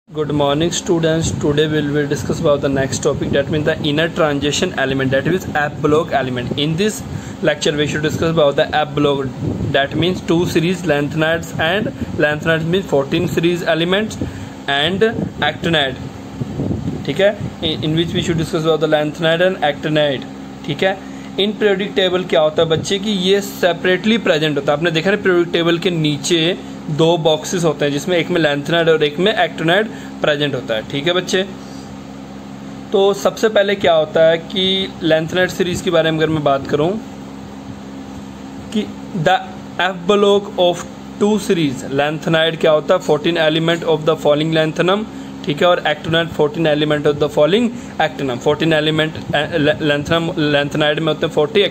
Good morning students. Today we will discuss about the next topic, that means the inner transition element, that is F block element. In this lecture we should discuss about the F block, that means 2 series lanthanides, and lanthanides means 14 series elements and actinide. ठीक है, in which we should discuss about the lanthanide and actinide. ठीक है, in periodic table क्या होता है बच्चे कि ये सेपरेटली प्रेजेंट होता है. आपने देखा ना पीरियोडिक टेबल के नीचे 2 बॉक्सेस होते हैं जिसमें एक में लैंथनाइड और एक में एक्टिनाइड प्रेजेंट होता है. ठीक है बच्चे, तो सबसे पहले क्या होता है कि लैंथनाइड सीरीज के बारे में अगर मैं बात करूं कि the F block of 2 series lanthanide क्या होता है 14 element of the following lanthanum. ठीक है, और actinide 14 element of the following actinium. 14 element lanthanide में होते हैं, 40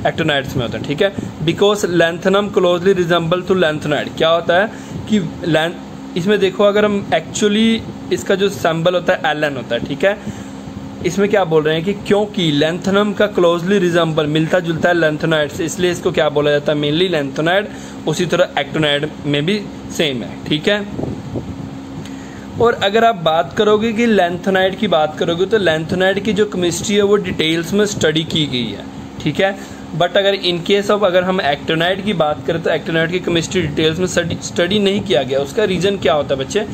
एक्टिनाइड्स में होते हैं. ठीक है, because lanthanum closely resemble to lanthanide. क्या होता है कि इसमें देखो, अगर हम एक्चुअली इसका जो सिंबल होता है एलन होता है. ठीक है, इसमें क्या बोल रहे हैं कि क्योंकि लैंथनम का क्लोजली रिजेंबल मिलता जुलता है लैंथनाइड से, इसलिए इसको क्या बोला जाता है मेनली लैंथनाइड. उसी तरह एक्टिनाइड में भी सेम है. ठीक है, और अगर आप बात करोगे कि लैंथनाइड की बात करोगे तो लैंथनाइड की जो केमिस्ट्री है वो डिटेल्स में स्टडी की गई है. ठीक है, बट अगर इन केस ऑफ अगर हम एक्टिनाइड की बात करें तो एक्टिनाइड की केमिस्ट्री डिटेल्स में स्टडी नहीं किया गया. उसका रीजन क्या होता है बच्चे,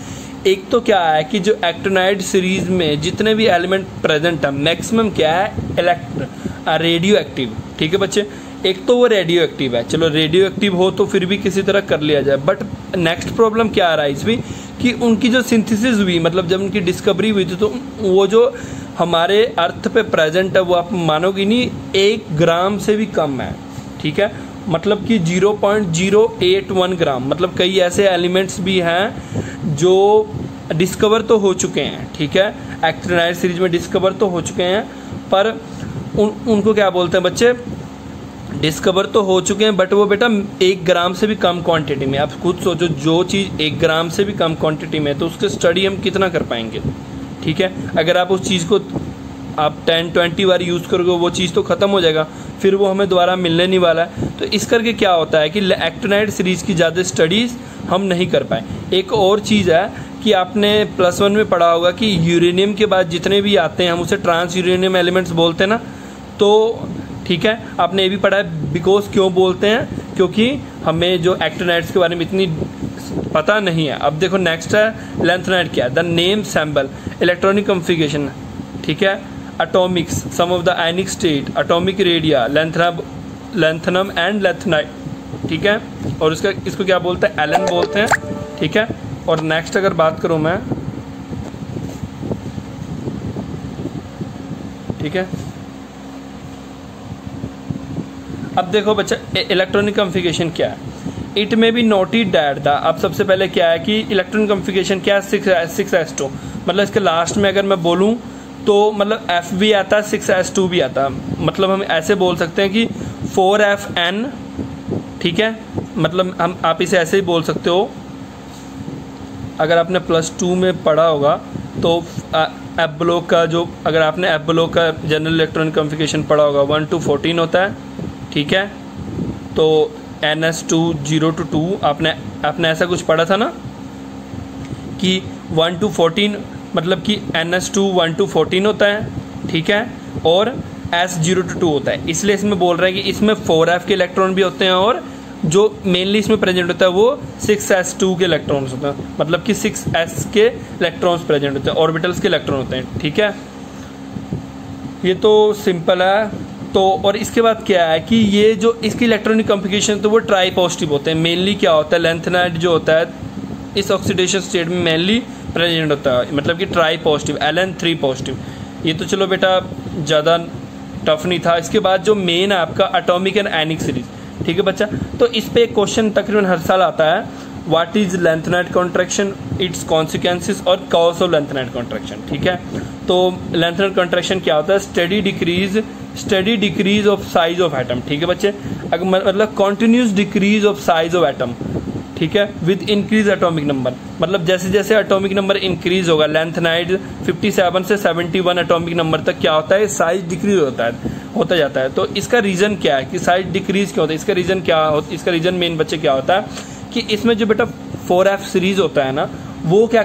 एक तो क्या है कि जो एक्टिनाइड सीरीज में जितने भी एलिमेंट प्रेजेंट है मैक्सिमम क्या है रेडियो एक्टिव. ठीक है बच्चे, एक तो वो रेडियो एक्टिव है, चलो रेडियो एक्टिव हो तो फिर भी किसी तरह कर लिया जाए. बट नेक्स्ट प्रॉब्लम क्या आ रहा है इसमें कि उनकी जो सिंथेसिस हुई, मतलब जब उनकी डिस्कवरी हुई थी तो वो जो हमारे अर्थ पे प्रेजेंट है वो आप मानोगे नहीं 1 ग्राम से भी कम है. ठीक है, मतलब कि 0.081 ग्राम. मतलब कई ऐसे एलिमेंट्स भी हैं जो डिस्कवर तो हो चुके हैं. ठीक है, एक्टिनाइड सीरीज में डिस्कवर तो हो चुके हैं, पर उनको क्या बोलते हैं बच्चे, डिस्कवर तो हो चुके हैं बट वो बेटा 1 ग्राम से भी कम क्वांटिटी में. आप खुद सोचो, जो चीज़ 1 ग्राम से भी कम क्वांटिटी में है तो उसकी स्टडी हम कितना कर पाएंगे. ठीक है, अगर आप उस चीज़ को आप 10-20 बार यूज़ करोगे वो चीज़ तो ख़त्म हो जाएगा, फिर वो हमें दोबारा मिलने नहीं वाला है. तो इस करके क्या होता है कि एक्टिनाइड सीरीज़ की ज़्यादा स्टडीज़ हम नहीं कर पाए. एक और चीज़ है कि आपने +1 में पढ़ा होगा कि यूरेनियम के बाद जितने भी आते हैं हम उसे ट्रांस यूरेनियम एलिमेंट्स बोलते हैं ना. तो ठीक है, आपने ये भी पढ़ा है. बिकॉज क्यों बोलते हैं, क्योंकि हमें जो एक्टिनाइड्स के बारे में इतनी पता नहीं है. अब देखो नेक्स्ट है लैंथनाइड. क्या the name symbol electronic configuration. ठीक है, atomics some of the ionic state atomic radii lanthanum and lanthanide. ठीक है, और इसको क्या बोलते हैं एलन बोलते हैं. ठीक है, और नेक्स्ट अगर बात करूं मैं, ठीक है, अब देखो बच्चा इलेक्ट्रॉनिक कॉन्फ़िगरेशन क्या है. इट में बी नोटेड दैट द, अब सबसे पहले क्या है कि इलेक्ट्रॉनिक कॉन्फ़िगरेशन क्या है 6s2. मतलब इसके लास्ट में अगर मैं बोलूं तो मतलब F भी आता है 6s2 भी आता है. मतलब हम ऐसे बोल सकते हैं कि 4FN. ठीक है, मतलब हम आप इसे ऐसे ही बोल सकते हो. अगर आपने +2 में पढ़ा होगा तो F ब्लॉक का जो, अगर आपने F ब्लॉक का जनरल इलेक्ट्रॉनिक कॉन्फ़िगरेशन पढ़ा होगा 1 to 14 होता है. ठीक है, तो NS2 0 to 2 आपने ऐसा कुछ पढ़ा था ना कि 1 to 14, मतलब कि NS2 1 to 14 होता है. ठीक है, और S 0 to 2 होता है. इसलिए इसमें बोल रहा है कि इसमें 4F के इलेक्ट्रॉन भी होते हैं और जो मेनली इसमें प्रेजेंट होता है वो 6s2 के इलेक्ट्रॉन्स होते हैं. मतलब कि 6s के इलेक्ट्रॉन्स प्रेजेंट होते हैं, ऑर्बिटल्स के इलेक्ट्रॉन होते हैं. ठीक है, ये तो सिंपल है. तो और इसके बाद क्या है कि ये जो इसकी इलेक्ट्रॉनिक कॉन्फ़िगरेशन तो वो ट्राई पॉजिटिव होते हैं. मेनली क्या होता है लैंथनाइड जो होता है इस ऑक्सीडेशन स्टेट में मेनली प्रेजेंट होता है, मतलब कि ट्राई पॉजिटिव Ln3 पॉजिटिव. ये तो चलो बेटा ज़्यादा टफ नहीं था. इसके बाद जो मेन है आपका एटॉमिक एंड आयनिक सीरीज. ठीक है बच्चा, तो इस पे एक क्वेश्चन तकरीबन हर साल आता है, what is lanthanide contraction, its consequences और कॉज ऑफ लैंथनाइड कॉन्ट्रैक्शन. ठीक है, तो लैंथनाइड कॉन्ट्रैक्शन क्या होता है, steady decrease of size of atom. ठीक है बच्चे, अगर मतलब continuous decrease of size of atom. ठीक है, विद इंक्रीज एटॉमिक नंबर. मतलब जैसे जैसे एटॉमिक नंबर इंक्रीज होगा लैंथनाइड 57 से 71 एटॉमिक नंबर तक क्या होता है साइज डिक्रीज होता जाता है. तो इसका रीजन क्या है कि साइज डिक्रीज क्यों होता है, इसका रीजन क्या होता है, इसका रीजन मेन बच्चे क्या होता है कि इसमें जो बेटा 4F सीरीज होता है ना वो क्या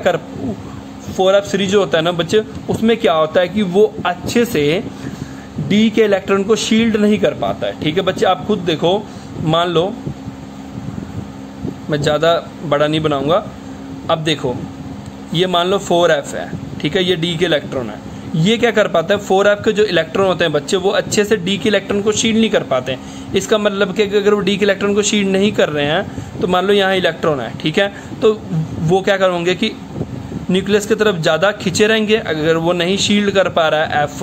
4f सीरीज जो होता है ना बच्चे, उसमें क्या होता है कि वो अच्छे से डी के इलेक्ट्रॉन को शील्ड नहीं कर पाता है। ठीक है बच्चे, आप खुद देखो, मान लो मैं ज़्यादा बड़ा नहीं बनाऊंगा, अब देखो ये मान लो 4f है, ठीक है, ये डी के इलेक्ट्रॉन है, ये क्या कर पाता है, 4f के जो इलेक्ट्रॉन होते हैं बच्चे वो अच्छे से डी के इलेक्ट्रॉन को शील्ड नहीं कर पाते हैं। इसका मतलब कि अगर वो डी के इलेक्ट्रॉन को शील्ड नहीं कर रहे हैं तो मान लो यहाँ इलेक्ट्रॉन है, ठीक है, तो वो क्या करेंगे कि न्यूक्लियस की तरफ ज़्यादा खींचे रहेंगे। अगर वो नहीं शील्ड कर पा रहा है एफ,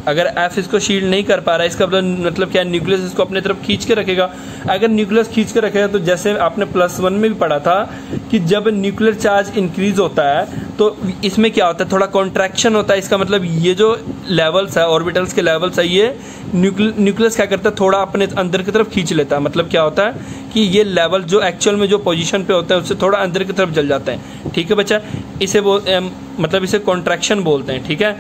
अगर एफ इसको शील्ड नहीं कर पा रहा है, इसका मतलब क्या है, न्यूक्लियस इसको अपने तरफ खींच के रखेगा। अगर न्यूक्लियस खींच के रखेगा तो जैसे आपने +1 में भी पढ़ा था कि जब न्यूक्लियर चार्ज इंक्रीज होता है तो इसमें क्या होता है, थोड़ा कॉन्ट्रैक्शन होता है। इसका मतलब ये जो लेवल्स है, ऑर्बिटल्स के लेवल्स है, ये न्यूक्लियस क्या करता है, थोड़ा अपने अंदर की तरफ खींच लेता है। मतलब क्या होता है कि ये लेवल जो एक्चुअल में जो पोजीशन पे होता है उससे थोड़ा अंदर की तरफ जल जाते हैं। ठीक है बच्चा, इसे मतलब इसे कॉन्ट्रैक्शन बोलते हैं। ठीक है,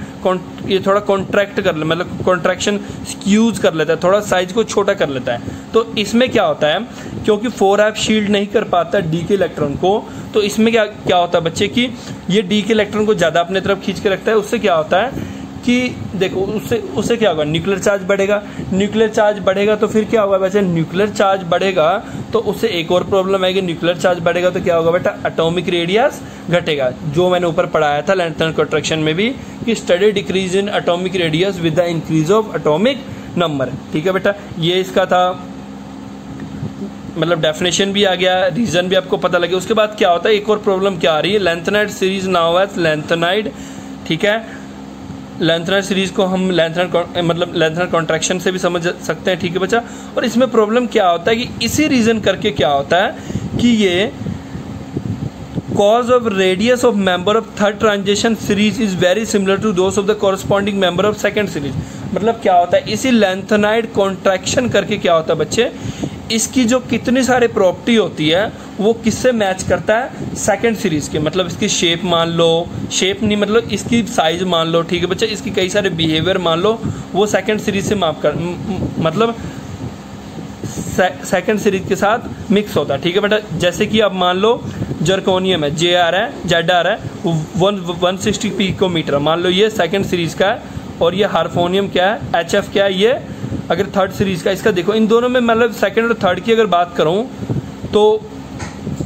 ये थोड़ा कॉन्ट्रैक्ट कर ले, मतलब कॉन्ट्रैक्शन स्क्यूज कर लेता है, थोड़ा साइज को छोटा कर लेता है। तो इसमें क्या होता है, क्योंकि 4f शील्ड नहीं कर पाता डी के इलेक्ट्रॉन को, तो इसमें क्या होता है बच्चे कि ये डी के इलेक्ट्रॉन को ज़्यादा अपने तरफ खींच के रखता है। उससे क्या होता है कि देखो उससे क्या होगा, न्यूक्लियर चार्ज बढ़ेगा। न्यूक्लियर चार्ज बढ़ेगा तो फिर क्या होगा बच्चे, न्यूक्लियर चार्ज बढ़ेगा तो उससे एक और प्रॉब्लम आएगी। न्यूक्लियर चार्ज बढ़ेगा तो क्या होगा बेटा, एटॉमिक रेडियस घटेगा। जो मैंने ऊपर पढ़ाया था लेंथ एंड कॉन्ट्रैक्शन में भी कि study decrease in atomic radius with the increase of atomic number. ठीक है बेटा, ये इसका था, मतलब डेफिनेशन भी आ गया, रीजन भी आपको पता लगे। उसके बाद क्या होता है, एक और प्रॉब्लम क्या आ रही है, lanthanide series now as lanthanide. ठीक है, लेंथेनाइड सीरीज को हम लेंथेनाइड कॉन्ट्रैक्शन से भी समझ सकते हैं। ठीक है बच्चा, और इसमें प्रॉब्लम क्या होता है कि इसी रीजन करके क्या होता है कि ये cause of radius of member of third transition series is very similar to those of the corresponding member of second series। मतलब क्या होता है, इसी लेंथेनाइड कॉन्ट्रैक्शन करके क्या होता है बच्चे, इसकी जो कितनी सारी प्रॉपर्टी होती है वो किससे मैच करता है, सेकंड सीरीज के। मतलब इसकी शेप मान लो, शेप नहीं मतलब इसकी साइज मान लो। ठीक है बच्चा, इसकी कई सारे बिहेवियर मान लो, वो सेकंड सीरीज से मतलब सेकंड सीरीज के साथ मिक्स होता है। ठीक है बेटा, जैसे कि अब मान लो जर्कोनियम है, JR है, ZR है, 160 पिकोमीटर, मान लो ये सेकंड सीरीज का है, और ये हार्फोनियम क्या है, HF क्या है, ये अगर थर्ड सीरीज का। इसका देखो इन दोनों में मतलब सेकंड और थर्ड की अगर बात करूं तो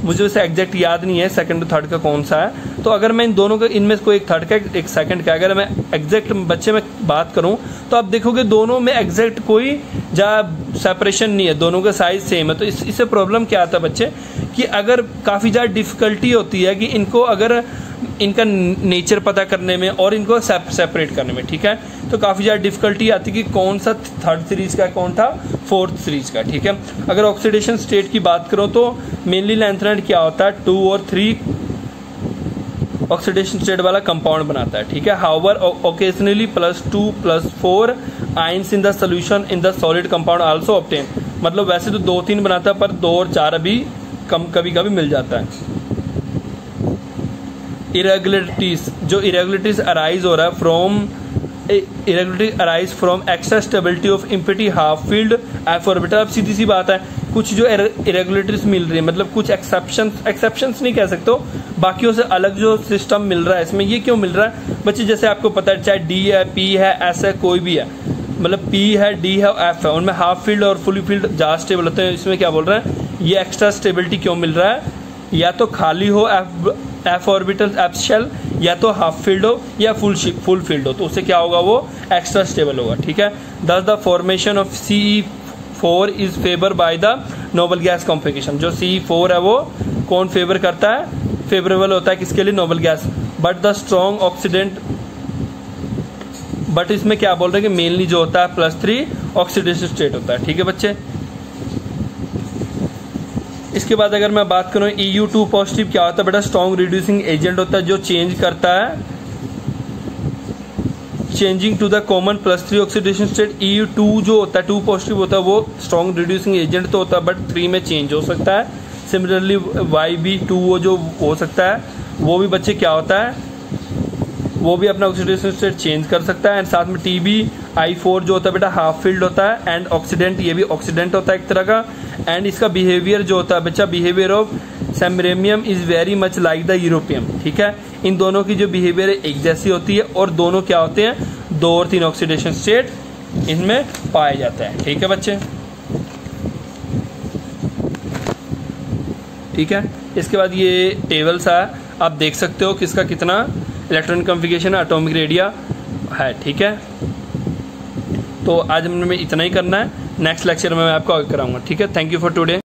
मुझे वैसे एग्जैक्ट याद नहीं है सेकंड और थर्ड का कौन सा है। तो अगर मैं इन दोनों का, इनमें कोई एक थर्ड का एक सेकंड का, अगर मैं एग्जैक्ट बच्चे में बात करूं तो आप देखोगे दोनों में एग्जैक्ट कोई सेपरेशन नहीं है, दोनों का साइज सेम है। तो इससे प्रॉब्लम क्या आता है बच्चे कि अगर काफ़ी ज़्यादा डिफिकल्टी होती है कि इनको अगर इनका नेचर पता करने में और इनको सेपरेट करने में। ठीक है, तो काफ़ी ज़्यादा डिफिकल्टी आती है कि कौन सा थर्ड सीरीज का, कौन था फोर्थ सीरीज का। ठीक है, अगर ऑक्सीडेशन स्टेट की बात करो तो मेनली लेंथेनाइड क्या होता है, 2 और 3 ऑक्सीडेशन स्टेट वाला कंपाउंड बनाता है। ठीक है, however occasionally +2 +4 ions in the solution in the solid compound also obtain. मतलब वैसे तो 2-3 बनाता है पर 2 और 4 अभी कभी कभी मिल जाता है। इरेगुलरिटीज, जो इरेगुलरिटीज अराइज हो रहा है from extra stability of empty half field F orbital. अब सीधी सी बात है, कुछ जो इरेगुलरिटीज मिल रही है, मतलब कुछ एक्सेप्शंस नहीं कह सकते हो, बाकियों से अलग जो सिस्टम मिल रहा है इसमें। ये क्यों मिल रहा है बच्चे, जैसे आपको पता है चाहे डी है, पी है, एस है, कोई भी है, मतलब पी है, डी है, एफ है, उनमें हाफ फील्ड और फुली फील्ड ज़्यादा स्टेबल होते हैं। इसमें क्या बोल रहा है, ये एक्स्ट्रा स्टेबिलिटी क्यों मिल रहा है, या तो खाली हो एफ ऑर्बिटल एफ शेल, या तो हाफ फील्ड हो या फुल फील्ड हो, तो उससे क्या होगा, वो एक्स्ट्रा स्टेबल होगा। ठीक है, दस the formation of CE4 is favour by the noble gas complication. जो CE4 है वो कौन फेवर करता है, फेवरेबल होता है किसके लिए, noble gas. But the strong oxidant, but इसमें क्या बोल रहे हैं कि मेनली जो होता है +3 ऑक्सीडेशन स्टेट होता है। ठीक है बच्चे, इसके बाद अगर मैं बात करूं EU2 पॉजिटिव क्या होता है बेटा, स्ट्रॉन्ग रिड्यूसिंग एजेंट होता है जो चेंज करता है, changing to the common +3 oxidation state. EU2 जो होता है 2 पॉजिटिव होता है वो स्ट्रॉन्ग रिड्यूसिंग एजेंट तो होता है बट 3 में चेंज हो सकता है। सिमिलरली YB2 जो हो सकता है वो भी बच्चे क्या होता है, वो भी अपना ऑक्सीडेशन स्टेट चेंज कर सकता है। एंड साथ में TBI4 जो होता है बेटा हाफ फील्ड होता है एंड ऑक्सीडेंट, ये भी ऑक्सीडेंट होता है एक तरह का। एंड इसका बिहेवियर जो होता है बच्चा, behaviour of samarium is very much like the europium. ठीक है, इन दोनों की जो बिहेवियर है एक जैसी होती है और दोनों क्या होते हैं, 2 और 3 ऑक्सीडेशन स्टेट इनमें पाए जाते हैं। ठीक है बच्चे, ठीक है। इसके बाद ये टेबल सा आप देख सकते हो किसका कितना इलेक्ट्रॉन कॉन्फ़िगरेशन एटॉमिक रेडिया है। ठीक है, तो आज हमें इतना ही करना है, नेक्स्ट लेक्चर में मैं आपको आगे कराऊंगा। ठीक है, थैंक यू फॉर टुडे।